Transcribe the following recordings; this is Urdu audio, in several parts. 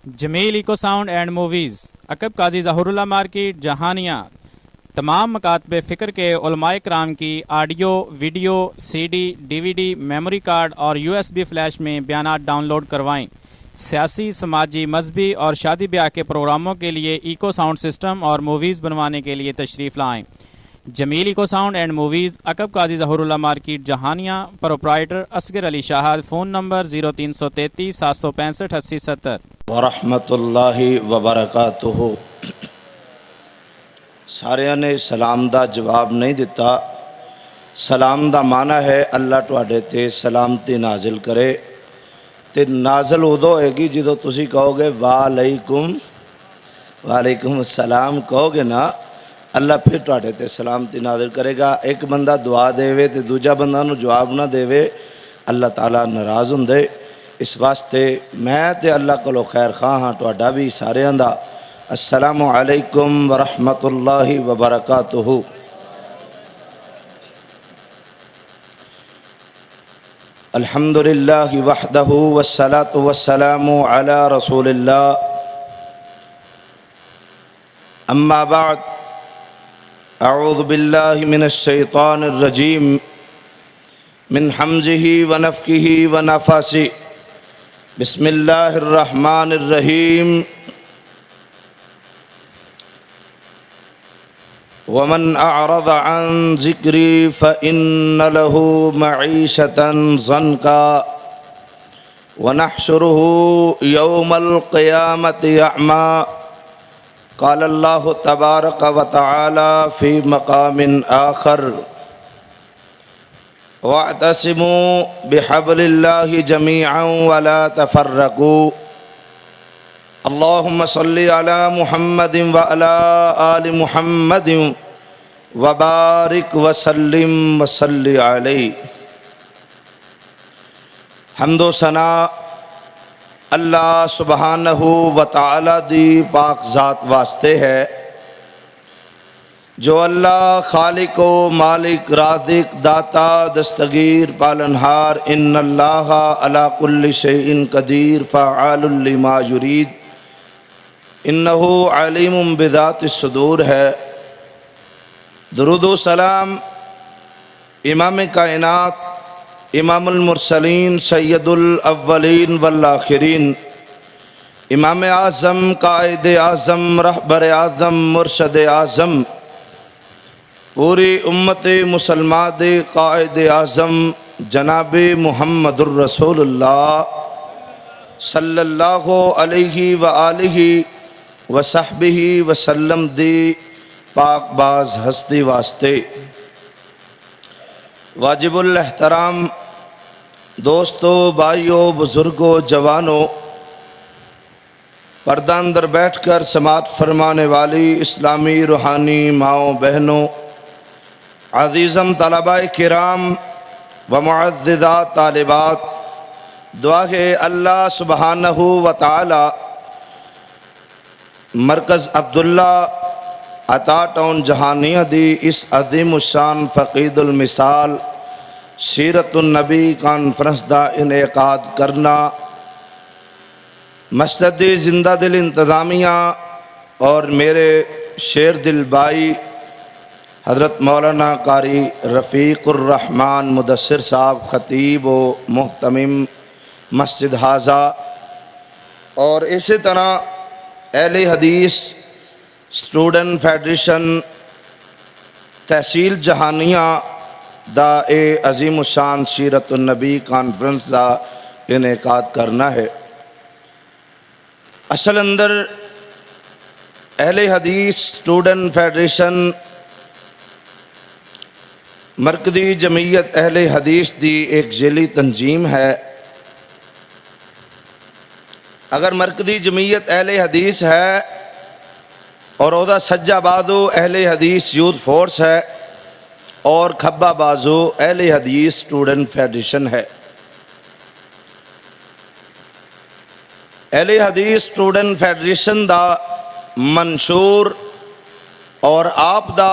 Jamil echo sound and movies, عقب قاضی ظہور اللہ مارکیٹ، جہانیہ۔ تمام مکاتب فکر کے علماء کرام کی audio, video, C D, D V D, memory card اور یو ایس بی فلیش میں بیانات ڈاؤن لوڈ کروائیں۔ سیاسی، سماجی، مذہبی اور شادی بیاہ کے پروگراموں کے لیے ایکو ساؤنڈ سسٹم اور موویز بنوانے کے لیے تشریف لائیں۔ Jamil echo sound and movies, عقب Qazi Zahoor Ullah market, Jahania. Proprietor Asghar Ali Shahid. Phone number 0333 765 8070۔ ورحمۃ اللہ وبرکاتہ۔ سارے نے سلام دا جواب نہیں دیتا۔ سلام دا معنی ہے اللہ تواڈے تے سلامتی نازل کرے، تے نازل ادو ہوئے گی جدو تسی کہو گے وعلیکم السلام کہو گے نا، اللہ پھر تواڈے تے سلامتی نازل کرے گا۔ ایک بندہ دعا دے تے دوجا بندہ نو جواب نہ دے، اللہ تعالیٰ ناراض ہوندے۔ اس واسطے میں تے اللہ کولو خیر خواہ ہاں، تواڈا بھی ساریاں دا السلام علیکم ورحمۃ اللہ وبرکاتہ۔ الحمدللہ وحدہ والصلاة والسلام علی رسول اللہ، اما بعد، اعوذ باللہ من الشیطان الرجیم، من حمزہ ونفکہ ونفثہ، بسم اللہ الرحمن الرحیم۔ ومن اعرض عن ذکری فإن له معیشة ضنکا ونحشره یوم القیامة اعمی۔ قال اللہ تبارک وتعالی فی مقام آخر، واعتصموا بحبل اللہ جمیعا ولا تفرقوا۔ اللہم صلی علی محمد وعلی آل محمد وبارک وسلم وصلی علیہ۔ حمد و ثنا اللہ سبحانہ وتعالی دی پاک ذات واسطے ہے، جو اللہ خالق و مالک، رازق، داتا، دستگیر، پالنہار، ان اللہ علی کل شیء قدیر، فعال لما یرید، انہ علیم بذات الصدور ہے۔ درود و سلام امام کائنات، امام المرسلین، سید الاولین والآخرین، امام اعظم، قائد اعظم، رہبر اعظم، مرشد اعظم، پوری امت مسلمہ دے قائد اعظم جناب محمد الرسول اللہ صلی اللہ علیہ وآلہ وصحبہ وسلم دی پاک باز ہستی واسطے واجب الاحترام دوستو، بھائیو، بزرگو، جوانو، پردہ اندر بیٹھ کر سماعت فرمانے والی اسلامی روحانی ماؤں بہنوں، عزیزم طلباء کرام و معززات طالبات، دعا ہے اللہ سبحانہ وتعالی مرکز عبداللہ عطا ٹاؤن جہانیہ دی اس عظیم الشان فقید المثال سیرت النبی کانفرنس دا انعقاد کرنا، مسجد زندہ دل انتظامیہ اور میرے شیر دل بھائی حضرت مولانا قاری رفیق الرحمن مدثر صاحب، خطیب و محتمم مسجد حاضہ، اور اسی طرح اہل حدیث اسٹوڈنٹ فیڈریشن تحصیل جہانیہ دا اے عظیم الشان سیرت النبی کانفرنس دا انعقاد کرنا ہے۔ اصل اندر اہل حدیث اسٹوڈنٹ فیڈریشن مرکزی جمعیت اہل حدیث دی ایک ذیلی تنظیم ہے۔ اگر مرکزی جمعیت اہل حدیث ہے اور اودا سجا بازو اہل حدیث یوتھ فورس ہے اور کھبا بازو اہل حدیث اسٹوڈنٹ فیڈریشن ہے۔ اہل حدیث اسٹوڈنٹ فیڈریشن دا منشور اور آپ دا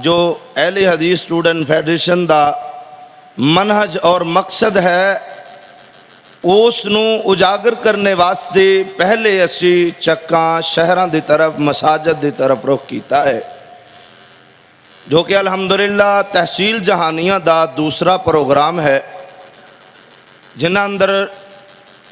جو اہل حدیث اسٹوڈنٹ فیڈریشن دا منہج اور مقصد ہے، ਉਸ ਨੂੰ ਉਜਾਗਰ ਕਰਨੇ ਵਾਸਤੇ ਪਹਿਲੇ ਅਸੀਂ ਚੱਕਾਂ ਸ਼ਹਿਰਾਂ ਦੀ ਤਰਫ ਮਸਾਜਿਦ ਦੀ ਤਰਫ ਰੁਖ ਕੀਤਾ ਹੈ, ਜੋ ਕਿ ਅਲਹਮਦੁਲਿਲਾ ਤਹਿਸੀਲ ਜਹਾਨੀਆਂ ਦਾ ਦੂਸਰਾ ਪ੍ਰੋਗਰਾਮ ਹੈ, ਜਿਨ੍ਹਾਂ ਅੰਦਰ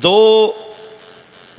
2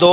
2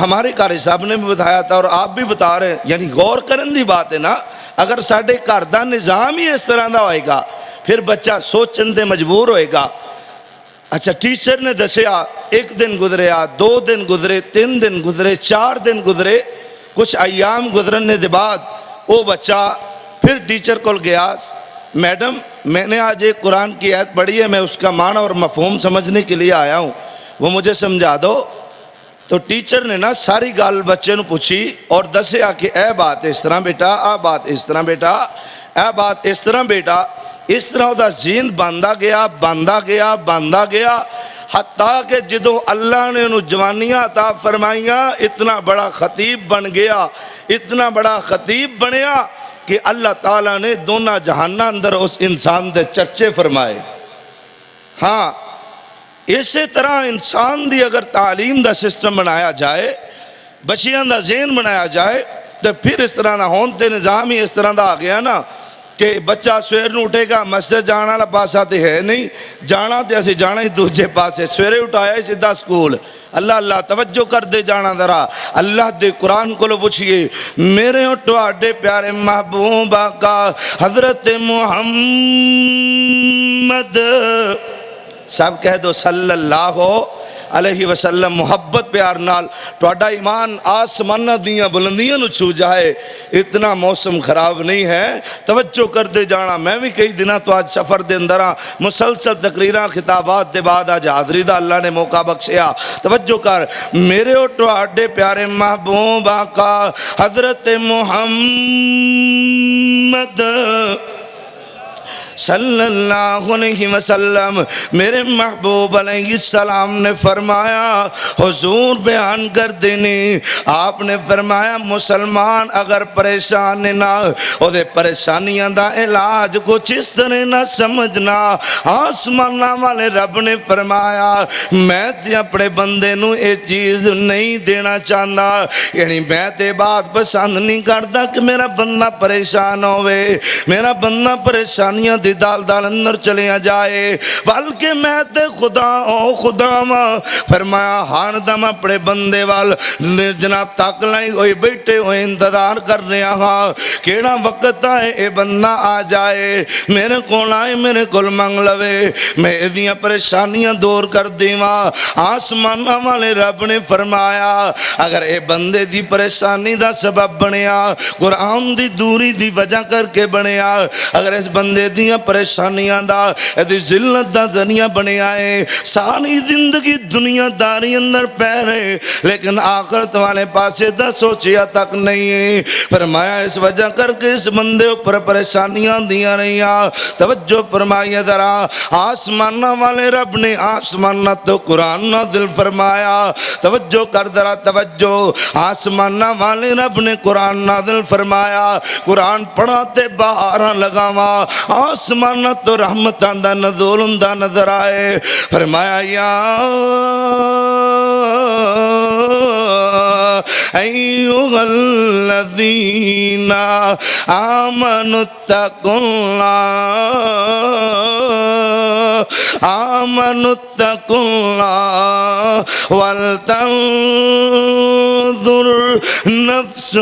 ہمارے قاری صاحب نے بھی بتایا تھا اور آپ بھی بتا رہے ہیں، یعنی غور کرن دی بات ہے نا. اگر ساڈے گھر دا نظام ہی اس طرح دا ہوئے گا پھر بچہ سوچن دے مجبور ہوئے گا. اچھا ٹیچر نے دسیا، ایک دن گزریا، 2 دن گزرے، 3 دن گزرے، 4 دن گزرے، کچھ ایام گزرنے دے بعد وہ بچہ پھر ٹیچر کو گیا، میڈم میں نے آج ایک قرآن کی آیت پڑھی ہے، میں اس کا معنی اور مفہوم سمجھنے کے لیے آیا ہوں، وہ مجھے سمجھا دو. تو ٹیچر نے نا ساری گال بچے نو پوچھی اور دسیا کہ اے بات اس طرح بیٹا، آ بات اس طرح بیٹا، اے بات اس طرح بیٹا. اس طرح دا ذہن باندھا گیا حتیٰ کہ جدو اللہ نے انہوں جوانیاں عطا فرمائیاں، اتنا بڑا خطیب بنیا کہ اللہ تعالیٰ نے دونوں جہانہ اندر اس انسان دے چرچے فرمائے. ہاں اسی طرح انسان دی اگر تعلیم دا سسٹم بنایا جائے، بچیاں دا ذہن بنایا جائے، تو پھر اس طرح نہ ہون تے نظام ہی اس طرح دا آ گیا نا کہ بچہ سویر نو اٹھے گا، مسجد جانا والا پاسا تے ہے نہیں، جانا تے اسی جانا ہی دوجے پاسے، سویرے اٹھایا ہی سیدھا سکول. اللہ اللہ توجہ کر دے جانا ذرا، اللہ دے قرآن کو لو پوچھئے، میرے اٹھواڈے پیارے محبوب آقا حضرت محمد سب کہہ دو صلی اللہ علیہ وسلم. محبت پیار نال توڑا ایمان آسمانہ دیاں بلندیاں نو چھو جائے. اتنا موسم خراب نہیں ہے، توجہ کر دے جانا. میں بھی کئی دنہ تو آج سفر دے اندرہ مسلسل تقریرہ خطابات دے بعد آج حاضری دا اللہ نے موقع بخشیا. توجہ کر، میرے اٹھو آڈے پیارے محبوب آقا حضرت محمد صلی اللہ علیہ وسلم، میرے محبوب علیہ السلام نے فرمایا، حضور بیان کر دینے، آپ نے فرمایا مسلمان اگر پریشان نہ او دے پریشانیاں دا علاج کچھ اس طرح نہ سمجھنا. آسمانہ والے رب نے فرمایا میں تے اپنے بندے نو اے چیز نہیں دینا چاہتا، یعنی میں تے بات پسند نہیں کرتا کہ میرا بندہ پریشان ہوئے، میرا بندہ پریشانیاں دی دال اندر چلے جائے، بلکہ میں تے خدا ماں فرمایا ہان دم اپنے بندے وال جناب تاک لائی ہوئی بیٹھے ہوئے انتظار کر رہا ہاں کیڑا وقت آئے اے بندہ آ جائے، میرے کول آئے، میرے کول منگ لوے، میں ادیاں پریشانیاں دور کر دیواں. آسمانہ والے رب نے فرمایا اگر اے بندے دی پریشانی دا سبب بنیا، قرآن دی دوری دی وجہ کر کے بنیا، اگر اس بندے دیاں پریشانیاں دا ایدی ذلت دا دنیا بنے آئے، ساری زندگی دنیا داری اندر پہرے لیکن آخرت والے پاسے دا سوچیا تک نہیں ہے. فرمایا اس وجہ کر کے اس بندے اوپر پریشانیاں دیا رہیا. توجہ فرمایا ذرا، آسمانہ والے رب نے آسمانہ تو قرآن نازل فرمایا. توجہ کر ذرا توجہ، آسمانہ والے رب نے قرآن نازل فرمایا. قرآن پڑھاتے بہاراں لگاوا، آسمانہ تو رحمتان دا نزول دا نظر آئے. فرمایا یا ایوہ الذین آمنوا اتقوا اللہ ولتنظر نفس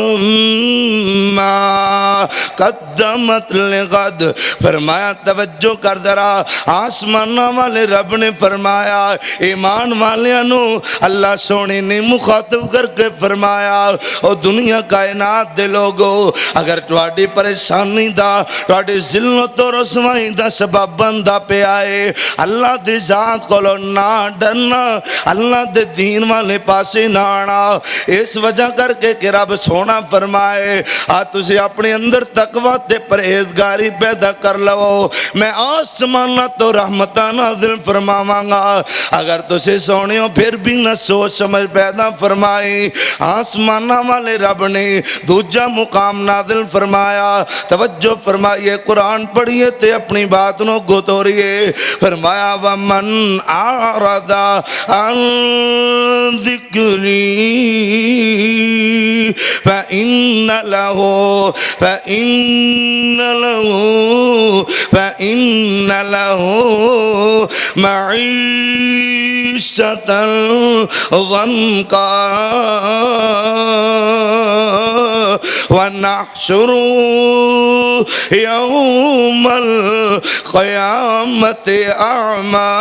ما قدمت لغد. فرمایا توجہ کر ذرا، آسمانہ والے رب نے فرمایا ایمان والیاں اللہ سونے نے مخاطب کر کے فرمایا او دنیا کائنات دے لوگو، اگر تواڈی پریشانی دا تواڈی ذلت و رسوائی دا سبب بندہ پہ آئے، اللہ دے ذات کو نہ ڈرنا، اللہ دے دین والے پاسے نہ آنا. اس وجہ کر کے کہ رب سونا فرمائے تُسے اپنے اندر تقوی تے پرہیزگاری پیدا کر لو، میں آسمانہ تو رحمتہ نازل فرماواں گا. اگر تُسے سونیوں پھر بھی نہ سوچ سمجھ پیدا فرمائی، آسمانہ والے رب نے دوجہ مقام نازل فرمایا. توجہ فرمائیے، قرآن پڑھئے تے اپنی باتوں کو توڑیے. فرمایا وَمَنْ أَعْرَضَ عَنْ ذِكْرِي فَإِنَّ فإن له معيشة ضنكا ونحشره يوم القيامة أعمى.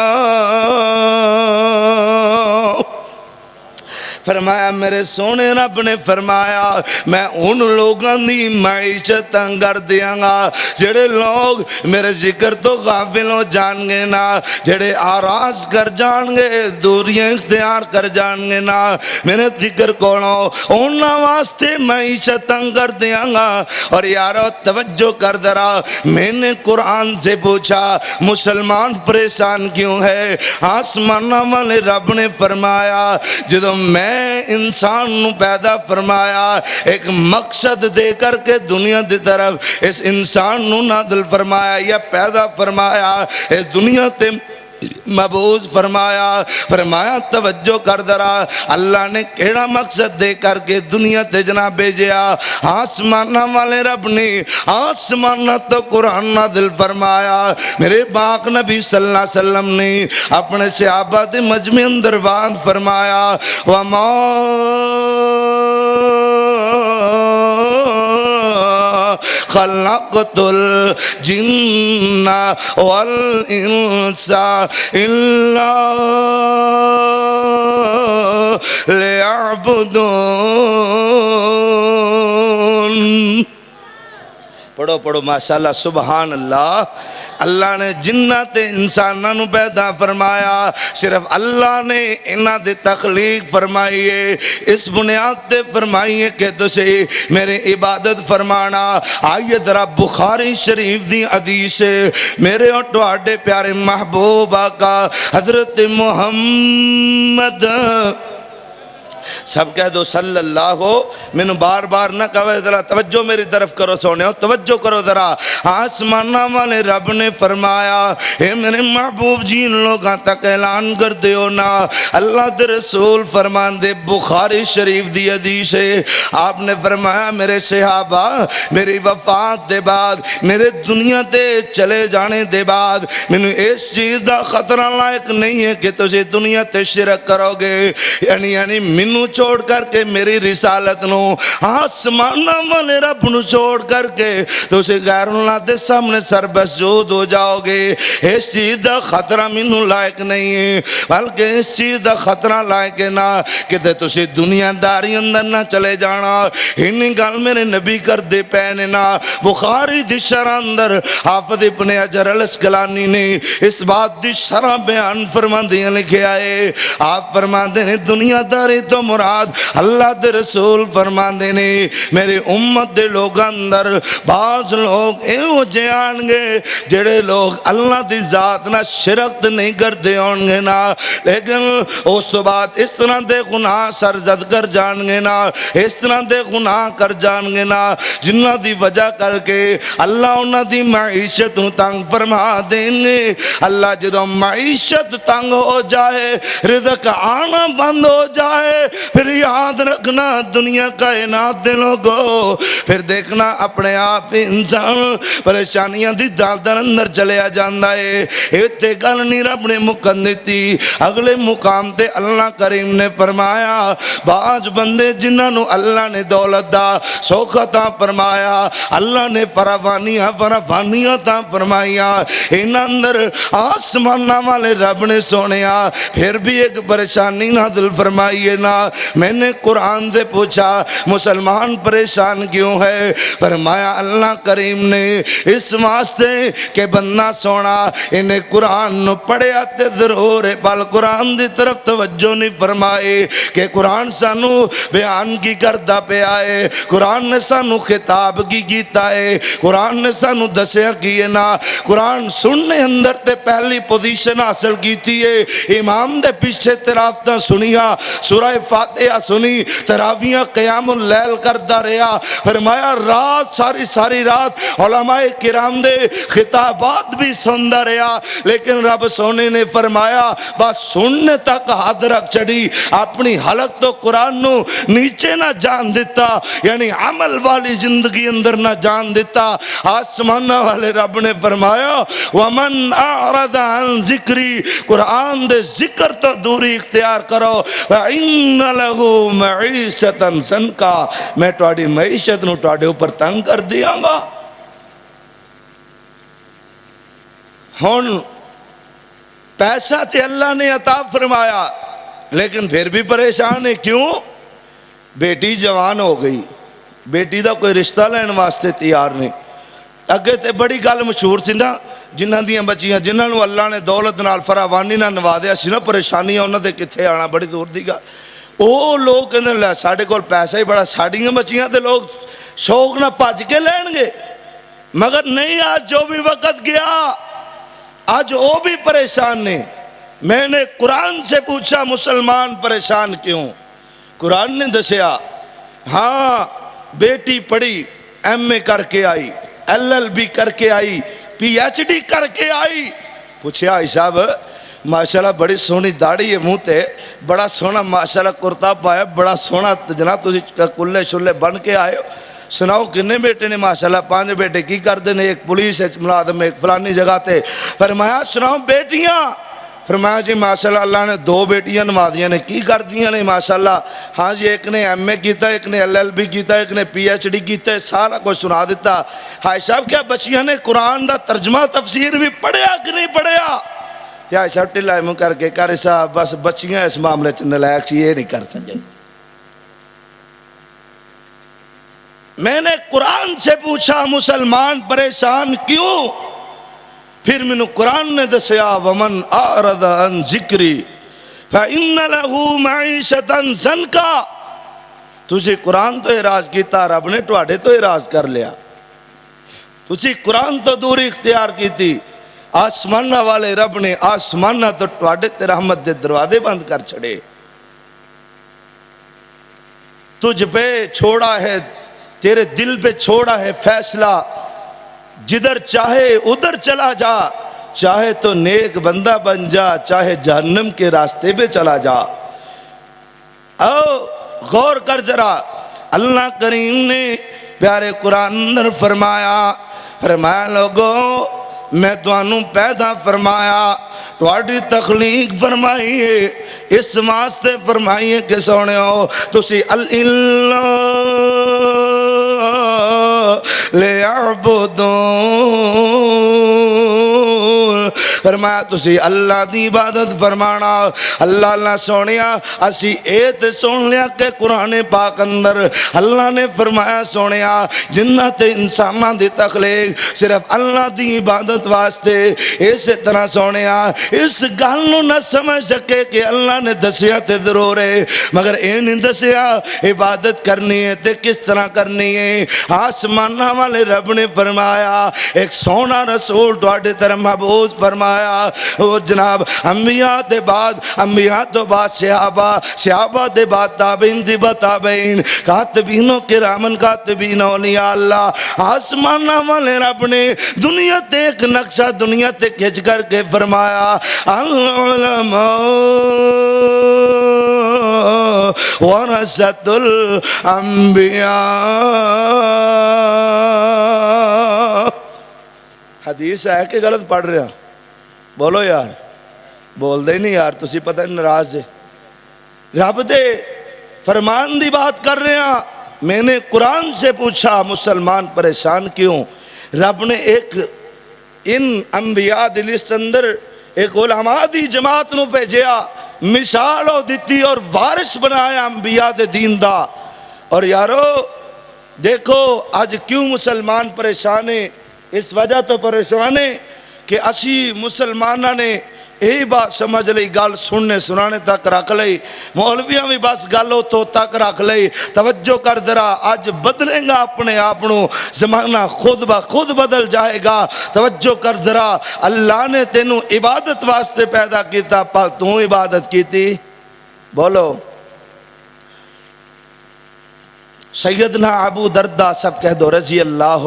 فرمایا میرے سونے رب نے فرمایا میں ان لوگوں دی معیشت تنگ کر دیاں گا جڑے لوگ میرے ذکر تو غافل ہو جان گے نا، جڑے آراز کر جان گے، دوریاں اختیار کر جان گے نا میرے ذکر کولوں، انہاں واسطے معیشت تنگ کر دیاں گا. اور یارو توجہ کر ذرا، میں نے قرآن سے پوچھا مسلمان پریشان کیوں ہے؟ آسمان والے رب نے فرمایا جدوں میں انسان نو پیدا فرمایا ایک مقصد دے کر کے دنیا دی طرف اس انسان نو نازل فرمایا یا پیدا فرمایا، اس دنیا تے مبعوث فرمایا. فرمایا توجہ کر ذرا، اللہ نے کیڑا مقصد دے کر کے دنیا تے جناب بھیجیا؟ آسمانہ والے رب نے آسمانہ تو قرآن نازل فرمایا. میرے پاک نبی صلی اللہ علیہ وسلم نے اپنے صحابہ دے مجمع اندر وعد فرمایا وَمَا خلقت الجن والانس الا ليعبدون. پڑھو پڑھو ماشاءاللہ سبحان اللہ. اللہ نے جنات انسانوں پیدا فرمایا، صرف اللہ نے انہاں دے تخلیق فرمائیے اس بنیاد تے فرمائیے کہ تسے میرے عبادت فرمانا. آئیے ذرا بخاری شریف دی حدیث میرے اور تواڈے پیارے محبوب آقا حضرت محمد سب کہہ دو صلی اللہ ہو. میں نے بار بار نہ کہا، ذرا توجہ میری طرف کرو سونے ہو، توجہ کرو ذرا. آسمانہ والے رب نے فرمایا اے میرے محبوب جی ان لوگاں تک اعلان کر دیو نا. اللہ دے رسول فرمان دے بخاری شریف دی حدیث ہے، آپ نے فرمایا میرے صحابہ میری وفات دے بعد، میرے دنیا دے چلے جانے دے بعد میں اس چیز دا خطرہ لائق نہیں ہے کہ تجھے دنیا تے شرک کرو گے، یعنی منو چھوڑ کر کے میری رسالت نو، آسمانہ والے رب نو چھوڑ کر کے تو اسے غیر اللہ دے سامنے سربسجود ہو جاؤ گے. اس چیز دا خطرہ منو لائق نہیں ہے، بلکہ اس چیز دا خطرہ لائق ہے نا کہ تو اسے دنیا داری اندر نہ چلے جانا. انہی گل میرے نبی کر دے پہنے نا. بخاری دی شرح اندر حافظ ابن حجر الاسقلانی نے اس بات دی شرح بیان فرماندیاں لکھے آئے. آپ فرماندے نے دنیا داری تو مراد اللہ دے رسول فرماندے نے میرے امت دے لوگ اندر بعض لوگ ایو جان گے جڑے لوگ اللہ دی ذات نہ شرک نہیں کرتے ہوں گے نا، لیکن اس تو بعد اس طرح دے گناہ سرزد کر جان گے نا، اس طرح دے گناہ کر جان گے نا جنہ دی وجہ کر کے اللہ انہ دی معیشت تنگ فرما دیں گے. اللہ جدو معیشت تنگ ہو جائے، رزق آنا بند ہو جائے، پھر یاد رکھنا دنیا کائنات دے لوگو، پھر دیکھنا اپنے آپ انسان پریشانیاں دی دالدر اندر چلے آ جاندہ ہے. ایتے گل نہیں رب نے مکن دیتی. اگلے مقام تے اللہ کریم نے فرمایا بعض بندے جنہاں نو اللہ نے دولت دا سوکھ عطا فرمایا، اللہ نے فراوانیاں عطا فرمائیا، ان اندر آسمانہ والے رب نے سونیا پھر بھی ایک پریشانی نازل فرمائیے نا. میں نے قرآن سے پوچھا مسلمان پریشان کیوں ہے؟ فرمایا اللہ کریم نے اس واسطے کہ بندہ سونا انہیں قرآن نو پڑھے آتے ضرور ہے، پال قرآن دی طرف توجہ نہیں فرمائے کہ قرآن سانو بیان کی کردہ پہ آئے، قرآن نے سانو خطاب کی کیتا ہے، قرآن نے سانو دسیا کیے نا. قرآن سننے اندر تے پہلی پوزیشن حاصل کیتی ہے، امام دے پیچھے ترافتہ سنیا سورہ فاتحہ سنی، تراویاں قیام اللیل کرتا رہا۔ فرمایا رات ساری رات علماء کرام دے خطابات بھی سنتا رہا، لیکن رب سونے نے فرمایا بس سننے تک حد رکھ چڑی، اپنی حلق تو قرآن نو نیچے نہ جان دیتا، یعنی عمل والی زندگی اندر نہ جان دیتا۔ آسمان والے رب نے فرمایا ومن اعرض عن ذکری، قرآن دے ذکر تو دوری اختیار کرو، فإن له معیشتا سنکا، میں تہاڈی معیشت نو تہاڈے اوپر تنگ کر دیاں گا۔ ہن پیسہ تے اللہ نے عطا فرمایا، لیکن پھر بھی پریشان ہے، کیوں؟ بیٹی جوان ہو گئی، بیٹی دا کوئی رشتہ لین واسطے تیار نہیں۔ اگے تے بڑی گل مشہور سی نا، جنہاں دیاں بچیاں جنہاں نو اللہ نے دولت نال فراوانی نال نوازیا سی نا، پریشانیاں انہاں تے کتھے آنا بڑی دور دی گل۔ او لوگ کہندے لے ساڈے کول پیسہ ہی بڑا، ساڈیاں بچیاں تے لوگ شوق نہ بھج کے لین گے، مگر نہیں، آج جو بھی وقت گیا آج وہ بھی پریشان نے۔ میں نے قرآن سے پوچھا مسلمان پریشان کیوں؟ قرآن نے دسیا ہاں بیٹی پڑھی، ایم اے کر کے آئی، ایل ایل بی کر کے آئی، پی ایچ ڈی کر کے آئی۔ پوچھا آئی صاحب ماشاءاللہ بڑی سونی داڑھی ہے منہ تے، بڑا سونا ماشاءاللہ کرتا پایا، بڑا سونا جناب تسی کلے شلے بن کے آئے ہو، سناؤ کنے بیٹے نے؟ ماشاءاللہ 5 بیٹے کی کر دینے، ایک پولیس ہے ملازم، ایک فلانی جگہ تے۔ فرمایا سناؤ بیٹیاں؟ فرمایا جی ماشاءاللہ اللہ نے 2 بیٹیاں نوازیاں نے، کی کر دیاں نے ماشاءاللہ؟ ہاں جی ایک نے ایم اے کیتا، ایک نے ایل ایل بی کیتا، ایک نے پی ایچ ڈی کیتا، سارا کچھ سنا دیتا۔ ہائے صاحب کیا بچیاں نے قرآن دا ترجمہ تفسیر بھی پڑھیا کہ نہیں پڑھیا؟ کیا صاحب ٹلائے منہ کر کے کر صاحب بس بچیاں اس معاملے چ نلائق سی، یہ نہیں کر سکے۔ میں نے قرآن سے پوچھا مسلمان پریشان کیوں؟ پھر میں نے قرآن نے دسیا ومن اعرض عن ذکری فإن له معیشتا ضنکا۔ تسی قرآن تو اعراض کیتا، رب نے تواڈے تو اعراض کر لیا۔ تسی قرآن تو دوری اختیار کی تھی، آسمانہ والے رب نے آسمانہ تو تواڈے تے رحمت دے دروازے بند کر چھڑے۔ تجھ پہ چھوڑا ہے، تیرے دل پہ چھوڑا ہے فیصلہ، جدھر چاہے ادھر چلا جا، چاہے تو نیک بندہ بن جا، چاہے جہنم کے راستے پہ چلا جا۔ او غور کر ذرا، اللہ کریم نے پیارے قرآن اندر فرمایا لوگوں میں تانوں پیدا فرمایا، تواڈی تخلیق فرمائی ہے، اس واسطے فرمائی ہے کہ سونےو تسی اللہ لِيَعْبُدُونَ، فرمایا تسی اللہ دی عبادت فرمانا۔ اللہ اللہ سونیا اسی ایت سن لیا کہ قرآن پاک اندر اللہ نے فرمایا سونیا جنت انسانہ دی تخلیق صرف اللہ دی عبادت واسطے۔ اس طرح سونیا اس گل نہ سمجھ سکے کہ اللہ نے دسیا تے ضرور ہے، مگر اے نہیں دسیا عبادت کرنی ہے تے کس طرح کرنی ہے۔ آسمانہ والے رب نے فرمایا ایک سونا رسول تواڈے طرف مبعوث فرمایا، وہ جناب انبیاء دے بعد، انبیاء تو بعد صحابہ، صحابہ دے بعد تابعین دی تابعین، کاتبین و کرامن کاتبین اولیاء اللہ۔ آسمانہ والے رب نے دنیا تے ایک نقشہ دنیا تے کھچ کر کے فرمایا العلماء ورثۃ الانبیاء۔ حدیث ہے کہ غلط پڑھ رہے ہیں؟ بولو یار، بول دے نہیں یار، تسی پتہ ناراض ہے۔ رب دے فرمان دی بات کر رہے ہیں۔ میں نے قرآن سے پوچھا مسلمان پریشان کیوں؟ رب نے ایک ان انبیاء دی لسٹ اندر ایک علماء دی جماعت نو بھیجیا، مثالوں دیتی اور وارث بنایا انبیاء دے دین دا۔ اور یارو دیکھو آج کیوں مسلمان پریشان ہیں؟ اس وجہ تو پریشان ہیں کہ اسی مسلمانہ نے یہی بات سمجھ لئی، گل سننے سنانے تک رکھ لئی، مولویاں بھی بس گلوں تو تک رکھ لئی۔ توجہ کر ذرا، آج بدلیں گا اپنے آپنوں، زمانہ خود بخود بدل جائے گا۔ توجہ کر ذرا، اللہ نے تینوں عبادت واسطے پیدا کیتا، پر تو عبادت کیتی؟ بولو سیدنا ابو دردہ سب کہہ دو رضی اللہ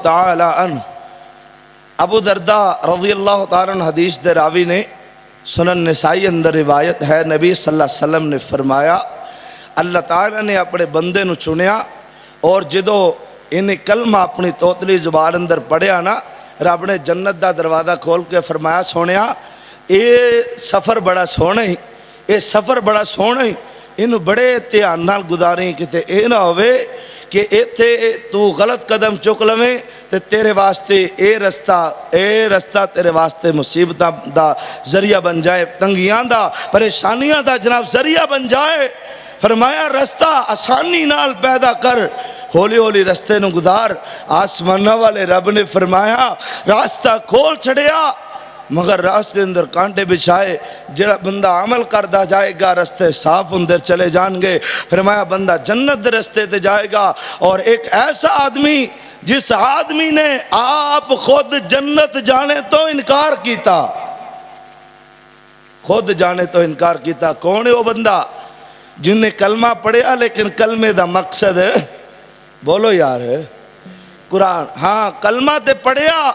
تعالی عنہ۔ ابو دردہ رضی اللہ تعالی عنہ حدیث دے راوی نے، سنن نسائی اندر روایت ہے، نبی صلی اللہ علیہ وسلم نے فرمایا اللہ تعالیٰ نے اپنے بندے نو چنیا اور جدو انہیں کلمہ اپنی توتلی زبان اندر پڑھیا نا، رب نے جنت دا دروازہ کھول کے فرمایا سونیا اے سفر بڑا سونا ہی، اے سفر بڑا سونا ہی، انہوں بڑے دھیان نال گزاریں کتے اے نہ ہوئے کہ ایتھے تو غلط قدم چک لویں تے تیرے واسطے اے رستہ تیرے واسطے مصیبتاں دا ذریعہ بن جائے، تنگیاں دا پریشانیاں دا جناب ذریعہ بن جائے۔ فرمایا رستہ آسانی نال پیدا کر، ہولی ہولی رستے نو گزار۔ آسمانہ والے رب نے فرمایا راستہ کھول چھڑیا، مگر راستے اندر کانٹے بچھائے، جڑا بندہ عمل کردہ جائے گا رستے صاف اندر چلے جان گے۔ فرمایا بندہ جنت دے رستے تے جائے گا، اور ایک ایسا آدمی جس آدمی نے آپ خود جنت جانے تو انکار کیتا، خود جانے تو انکار کیتا، کون ہے وہ بندہ؟ جن نے کلمہ پڑھیا لیکن کلمے دا مقصد ہے، بولو یار، قرآن، ہاں کلمہ تے پڑھیا،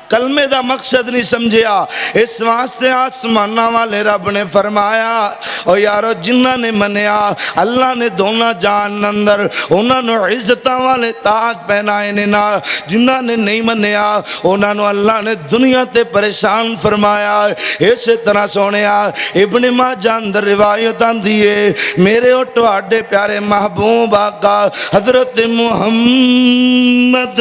کلمے دا مقصد نہیں سمجھیا۔ اس واسطے آسمانہ والے رب نے فرمایا او یارو جنہ نے منیا اللہ نے دونہ جان اندر انہوں نے عزتاں والے تاج پہنائے نا، جنہ نے نہیں منیا انہوں نے اللہ نے دنیا تے پریشان فرمایا۔ اسی طرح سونیا ابن ماجہ اندر روایت دیئے میرے اٹھواڈے پیارے محبوب آقا حضرت محمد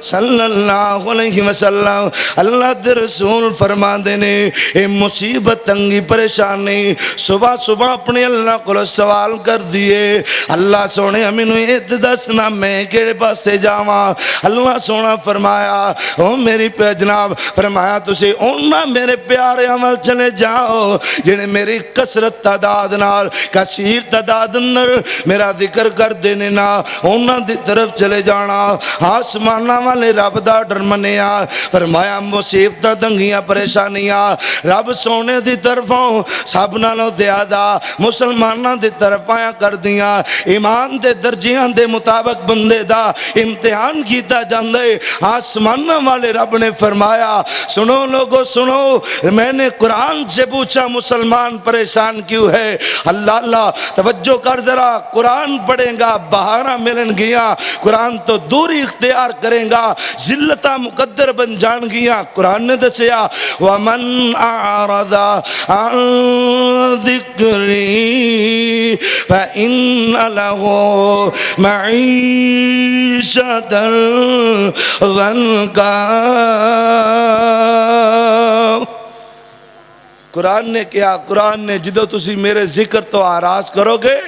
صلی اللہ علیہ وسلم اللہ دے رسول فرما دینے اے مصیبت تنگی پریشانی صبح صبح اپنے اللہ کو سوال کر دیئے اللہ سونے ہمیں ایت دسنا میں کیڑے پاس سے جاواں۔ اللہ سونا فرمایا او میری پہ جناب فرمایا تسی اونا میرے پیارے عمل چلے جاؤ جنہیں میری کثرت تعداد نال کثیر تعداد نر میرا ذکر کر دینے نا، اونا دی طرف چلے جانا۔ آسمانہ والے رب دا ڈر منیا، فرمایا مصیبتاں تنگیاں پریشانیاں رب سونے دی طرفوں سب نالوں زیادہ مسلماناں دی طرف آیا کر دیاں۔ ایمان دے درجیاں دے مطابق بندے دا امتحان کیتا جاندے۔ آسمانہ والے رب نے فرمایا سنو لوگو سنو، میں نے قرآن سے پوچھا مسلمان پریشان کیوں ہے؟ اللہ توجہ کر ذرا، قرآن پڑھیں گا بہارا ملن گیا، قرآن تو دوری اختیار کریں گا ذلتہ مقدر بن جان گیا۔ قرآن نے دسیا وَمَنْ أَعْرَضَ عَنْ ذِكْرِي فَإِنَّ لَهُ مَعِيشَةً ضَنْكًا۔ قرآن نے کیا؟ قرآن نے جدو تسی میرے ذکر تو آراز کرو گے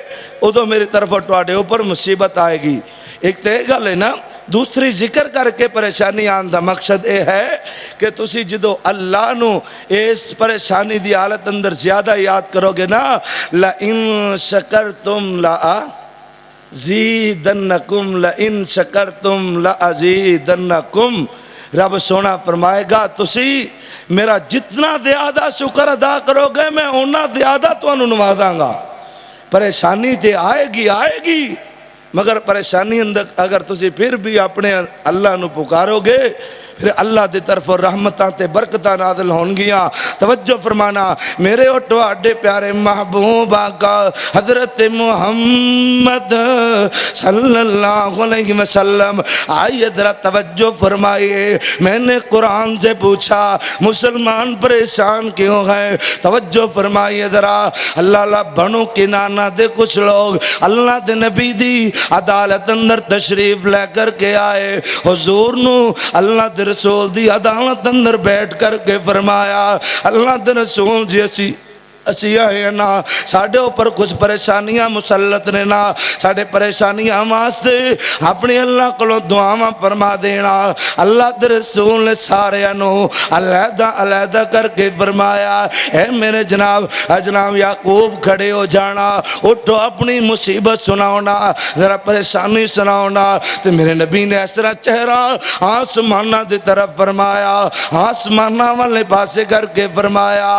ادو میری طرف اٹھواڑے اوپر مصیبت آئے گی۔ ایک تے گل ہے نا، دوسری ذکر کر کے پریشانی آندہ مقصد اے ہے کہ تسی جدو اللہ نو اس پریشانی دی حالت اندر زیادہ یاد کرو گے نا، لَإِن شَكَرْتُمْ لَأَزِيدَنَّكُمْ لَإِن شَكَرْتُمْ لَأَزِيدَنَّكُمْ، رب سونا فرمائے گا تسی میرا جتنا زیادہ شکر ادا کرو گے میں اونا زیادہ تو انہوں نوازاں گا۔ پریشانی تے آئے گی مگر پریشانی اندر اگر تسی پھر بھی اپنے اللہ نو پکارو گے پھر اللہ دی طرف رحمتاں تے برکتاں نازل ہون گیا۔ توجہ فرمانا میرے اٹھواڈے پیارے محبوب آقا حضرت محمد صلی اللہ علیہ وسلم آئیے ذرا توجہ فرمائیے، میں نے قرآن سے پوچھا مسلمان پریشان کیوں ہیں؟ توجہ فرمائیے ذرا، اللہ بنو کنانہ دے کچھ لوگ اللہ دے نبی دی عدالت اندر تشریف لے کر کے آئے، حضور نو اللہ دے رسول دی عدالت اندر بیٹھ کر کے فرمایا اللہ دے رسول جی اسی آئے نا ساڑھے اوپر کچھ پریشانیاں مسلط نے نا، ساڑھے پریشانیاں واسطے اپنی اللہ کو دعاواں فرما دینا۔ اللہ دے رسول نے سارے انو علیحدہ کر کے فرمایا اے میرے جناب یعقوب کھڑے ہو جانا، اٹھو اپنی مصیبت سناؤنا، ذرا پریشانی سناؤنا۔ تو میرے نبی نے ایسا چہرہ آسمانہ دی طرف فرمایا، آسمانہ والے پاسے کر کے فرمایا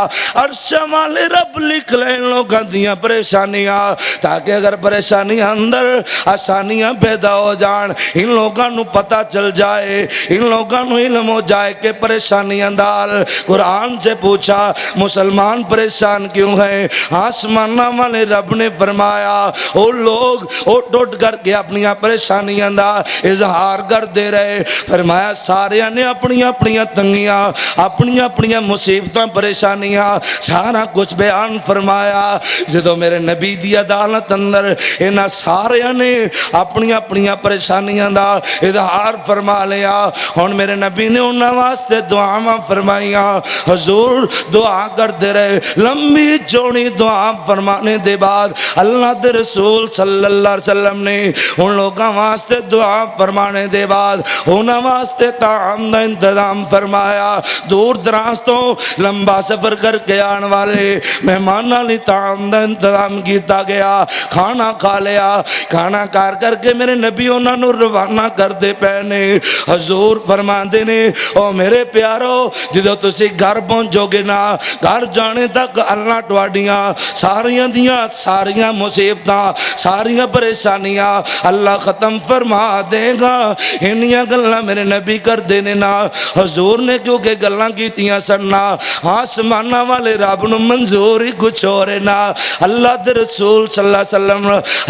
عرش والے رب لکھ لے ان لوگوں دیاں پریشانیاں، تاکہ اگر پریشانیاں اندر آسانیاں پیدا ہو جان، ان لوگوں نو پتہ چل جائے، ان لوگوں نو علم ہو جائے کہ پریشانیاں دال۔ قرآن سے پوچھا مسلمان پریشان کیوں ہیں؟ آسمانہ والے رب نے فرمایا وہ لوگ وہ ٹوٹ کر کے اپنی پریشانیاں دا اظہار کر دے رہے۔ فرمایا سارے نے اپنی اپنی تنگیاں، اپنی مصیبتاں پریشانیاں سارا کچھ بیان فرمایا۔ جدو میرے نبی دی عدالت اندر انہاں سارے نے اپنی پریشانیاں دا اظہار فرما لیا، ہن میرے نبی نے انہاں واسطے دعاواں فرمائیاں۔ حضور دعا کر دے رہے، لمبی چوڑی دعا فرمانے دے بعد اللہ دے رسول صلی اللہ علیہ وسلم نے ان لوگاں واسطے دعا فرمانے دے بعد انہاں واسطے طعام دا انتظام فرمایا۔ دور دراز تو لمبا سفر کر کے آن والے مہماناں لئی طعام دا انتظام کیتا گیا، کھانا کھا لیا، کھانا کار کر کے میرے نبی انہاں نو روانہ کر دے پینے۔ حضور فرماندے نے او میرے پیارو جدو تسی گھر پہنچو گے نا، گھر جانے تک اللہ تواڈیاں ساریاں مصیبتاں ساریاں پریشانیاں اللہ ختم فرما دے گا۔ انیاں گلاں میرے نبی کر دینے نا، حضور نے کیونکہ گلاں کیتیاں سننا آسمانہ والے رب نو منظور ہی کچھ ہو رہے نا۔ اللہ دے رسول صلی اللہ علیہ وسلم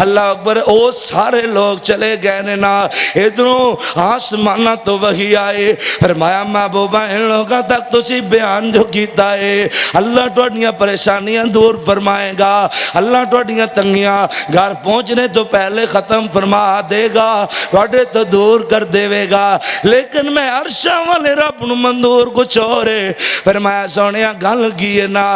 اللہ اکبر او سارے لوگ چلے گئے نے نا، ادھروں آسمانہ تو وحی آئے۔ فرمایا محبوبہ ان لوگاں تک تسی بیان جو کیتا ہے اللہ توڑیاں پریشانیاں دور فرمائے گا، اللہ توڑیاں تنگیاں گھر پہنچنے تو پہلے ختم فرما دے گا، توڑے تو دور کر دے گا، لیکن میں عرشاں والے رب نو منظور کچھ ہو رہے۔ فرمایا سونیا گل کیے نا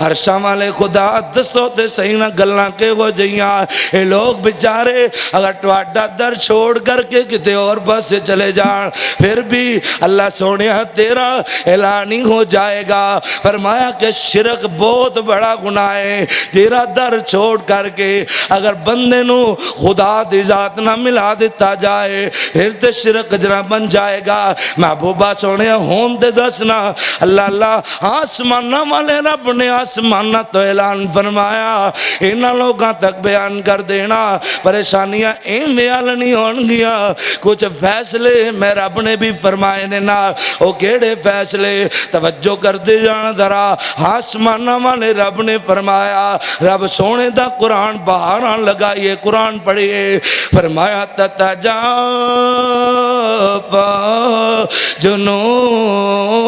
عرشاں والے خدا دسو تے صحیح نہ گلاں کے ہو جائیاں، اے لوگ بیچارے اگر توڑا در چھوڑ کر کے کتے اور بس سے چلے جان پھر بھی اللہ سونیا تیرا اعلان ہی ہو جائے گا۔ فرمایا کہ شرک بہت بڑا گناہ ہے، تیرا در چھوڑ کر کے اگر بندے نو خدا دی ذات نہ ملا دیتا جائے پھر تے شرک جنا بن جائے گا۔ محبوبہ سونیا ہون دے دسنا اللہ آسمانہ والے رب نے آسمانہ تو اعلان فرمایا انہاں لوگاں تک بیان کر دینا پریشانیاں این بیال نہیں ہون گیا۔ کچھ فیصلے میں رب نے بھی فرمائے نے نا، او کیڑے فیصلے توجہ کر دے جانا ذرا۔ آسمانہ والے رب نے فرمایا رب سونے دا قرآن باہر آن لگائیے، قرآن پڑھئے۔ فرمایا تتجافا جنوبهم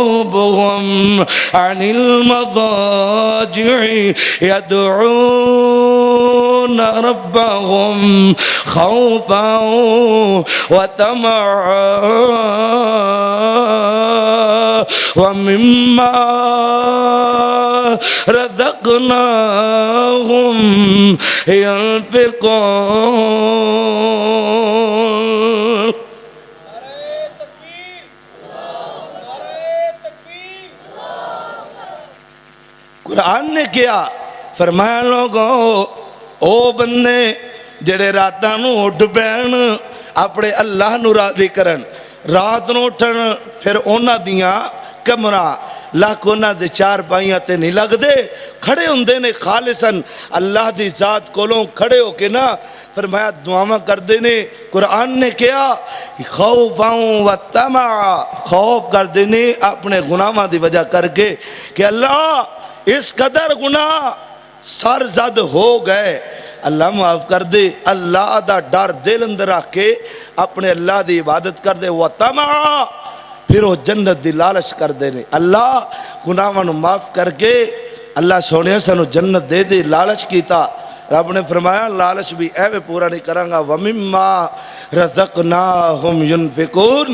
عن المضاجع يدعون ربهم خوفا وطمعا ومما رزقناهم ينفقون۔ قرآن نے کیا فرمایا لوگوں او بندے جڑے راتاں نو اٹھ پین اپنے اللہ نو راضی کرن، رات نو اٹھن پھر اونا دیاں کمرہ لاکھ اونا دے چار پائیاں تے نہیں لگ دے کھڑے ہوندے نے خالصاً اللہ دی ذات کولوں کھڑے ہو کے نا فرمایا دعاواں کر دینے۔ قرآن نے کیا خوفاں و طمع، خوف کر دینے اپنے گناہاں دی وجہ کر کے کہ اللہ اس قدر گناہ سر زد ہو گئے، اللہ معاف کر دے۔ اللہ دا ڈر دل اندر رکھ کے اپنے اللہ دی عبادت کر دے، و طمع پھر وہ جنت دی لالچ کر دینے۔ اللہ گناہاں نو معاف کر کے اللہ سونے سانو جنت دے دے، لالچ کیتا۔ رب نے فرمایا لالچ بھی ایوے پورا نہیں کروں گا، وَمِمَّا رَزَقْنَاهُمْ يُنْفِقُونَ۔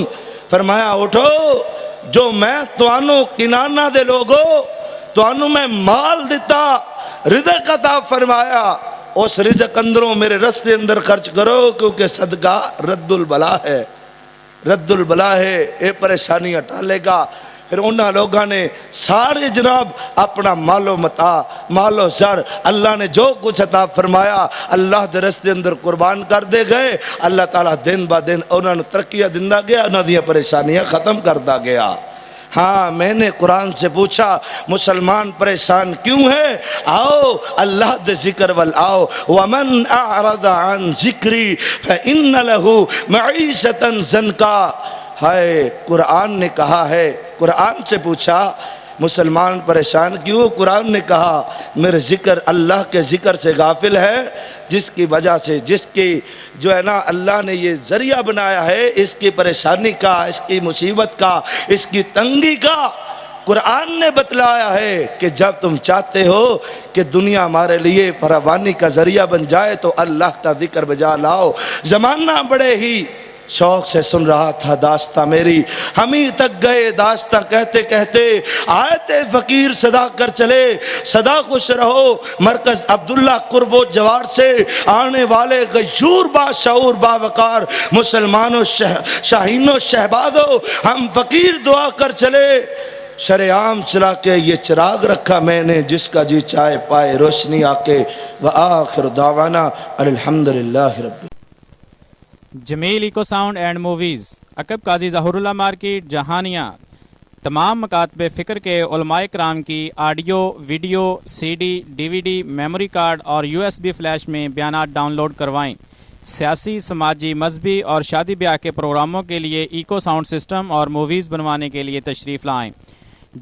فرمایا اٹھو جو میں توانو کنانہ دے لوگو توانو میں مال دیتا رزق عطا فرمایا، اس رزق اندروں میرے رستے اندر خرچ کرو، کیونکہ صدقہ رد البلا ہے، رد البلا ہے، اے پریشانی ہٹا لے گا۔ پھر انہاں لوگاں نے سارے جناب اپنا مال و متاع مال و زر اللہ نے جو کچھ عطا فرمایا اللہ دے رستے اندر قربان کر دے گئے۔ اللہ تعالیٰ دن با دن انہاں نے ترقیاں دندا گیا، انہاں دیاں پریشانیاں ختم کردا گیا۔ ہاں میں نے قرآن سے پوچھا مسلمان پریشان کیوں ہے؟ آؤ اللہ دے ذکر وال آؤ ومن اعرض عن ذکری فإن له معیشتا ضنکا. ہائے قرآن نے کہا ہے، قرآن سے پوچھا مسلمان پریشان کیوں؟ قرآن نے کہا میرے ذکر، اللہ کے ذکر سے غافل ہے، جس کی وجہ سے، جس کی جو ہے نا اللہ نے یہ ذریعہ بنایا ہے اس کی پریشانی کا، اس کی مصیبت کا، اس کی تنگی کا قرآن نے بتلایا ہے کہ جب تم چاہتے ہو کہ دنیا ہمارے لیے فراوانی کا ذریعہ بن جائے تو اللہ کا ذکر بجا لاؤ. زمانہ بڑے ہی شوق سے سن رہا تھا داستاں میری، ہم ہی تک گئے داستاں کہتے کہتے، آیت فقیر صدا کر چلے. صدا خوش رہو مرکز عبداللہ قرب و جوار سے آنے والے غیور باشعور باوقار مسلمانوں شاہینوں شہبازوں، ہم فقیر دعا کر چلے. شرعام چلا کے یہ چراغ رکھا میں نے، جس کا جی چائے پائے روشنی آ کے. وآخر دعوانا الحمدللہ رب. جمیل ایکو ساؤنڈ اینڈ موویز، عقب قاضی ظہور اللہ مارکیٹ، جہانیہ. تمام مکاتب فکر کے علماء کرام کی audio, video, C D, D V D, memory card اور USB فلیش میں بیانات ڈاؤن لوڈ کروائیں. سیاسی، سماجی، مذہبی اور شادی بیاہ کے پروگراموں کے لیے ایکو ساؤنڈ سسٹم اور موویز بنوانے کے لیے تشریف لائیں.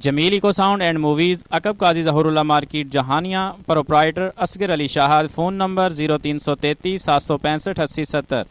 Jamil echo sound and movies, عقب Qazi Zahoor Ullah market, Jahania. Proprietor Asghar Ali Shahid. Phone number 0333 765 80 70.